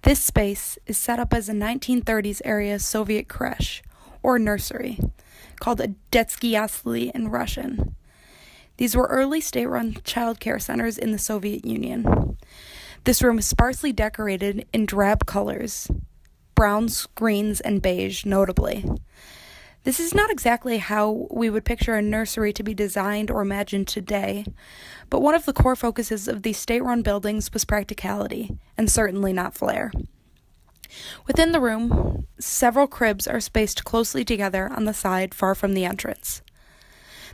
This space is set up as a 1930s area Soviet creche, or nursery, called a Detsky Yasli in Russian. These were early state-run child care centers in the Soviet Union. This room is sparsely decorated in drab colors, browns, greens, and beige, notably. This is not exactly how we would picture a nursery to be designed or imagined today, but one of the core focuses of these state-run buildings was practicality, and certainly not flair. Within the room, several cribs are spaced closely together on the side far from the entrance.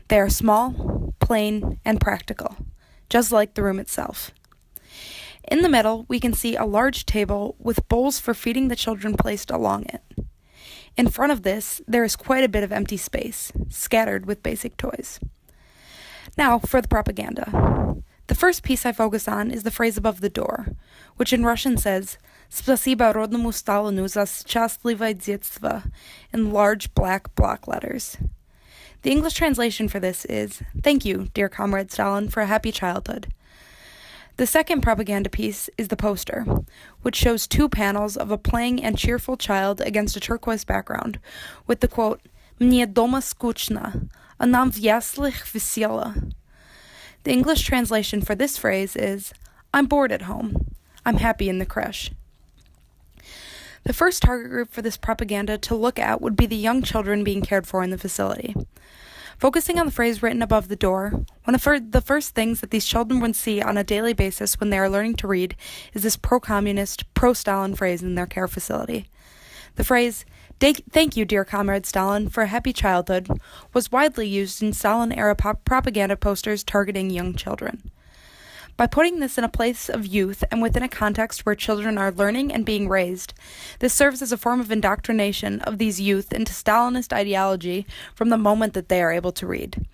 They are small, plain, and practical, just like the room itself. In the middle, we can see a large table with bowls for feeding the children placed along it. In front of this, there is quite a bit of empty space, scattered with basic toys. Now, for the propaganda. The first piece I focus on is the phrase above the door, which in Russian says, "Spasibo rodnому Stalinu za счастливое детство," in large black block letters. The English translation for this is, "Thank you, dear Comrade Stalin, for a happy childhood." The second propaganda piece is the poster, which shows two panels of a playing and cheerful child against a turquoise background, with the quote, "Мне дома скучно, а нам в яслях весело." The English translation for this phrase is, "I'm bored at home. I'm happy in the creche." The first target group for this propaganda to look at would be the young children being cared for in the facility. Focusing on the phrase written above the door, one of the first things that these children would see on a daily basis when they are learning to read is this pro-communist, pro-Stalin phrase in their care facility. The phrase, "Thank you, dear Comrade Stalin, for a happy childhood," was widely used in Stalin-era propaganda posters targeting young children. By putting this in a place of youth and within a context where children are learning and being raised, this serves as a form of indoctrination of these youth into Stalinist ideology from the moment that they are able to read.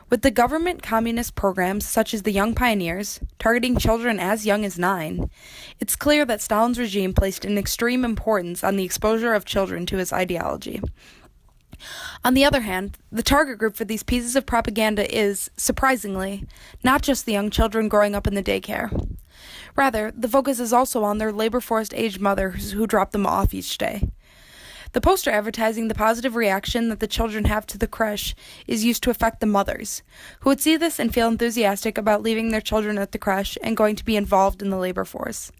With the government communist programs such as the Young Pioneers, targeting children as young as 9, it's clear that Stalin's regime placed an extreme importance on the exposure of children to his ideology. On the other hand, the target group for these pieces of propaganda is, surprisingly, not just the young children growing up in the daycare. Rather, the focus is also on their labor force-aged mothers who drop them off each day. The poster advertising the positive reaction that the children have to the creche is used to affect the mothers, who would see this and feel enthusiastic about leaving their children at the creche and going to be involved in the labor force.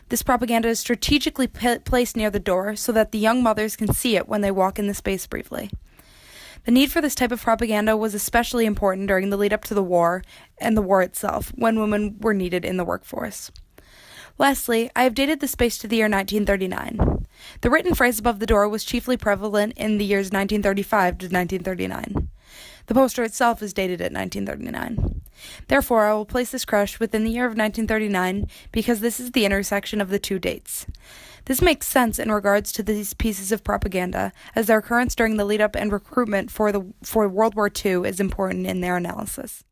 This propaganda is strategically placed near the door so that the young mothers can see it when they walk in the space briefly. The need for this type of propaganda was especially important during the lead-up to the war and the war itself, when women were needed in the workforce. Lastly, I have dated the space to the year 1939. The written phrase above the door was chiefly prevalent in the years 1935 to 1939. The poster itself is dated at 1939. Therefore, I will place this creche within the year of 1939 because this is the intersection of the two dates. This makes sense in regards to these pieces of propaganda, as their occurrence during the lead-up and recruitment for World War II is important in their analysis.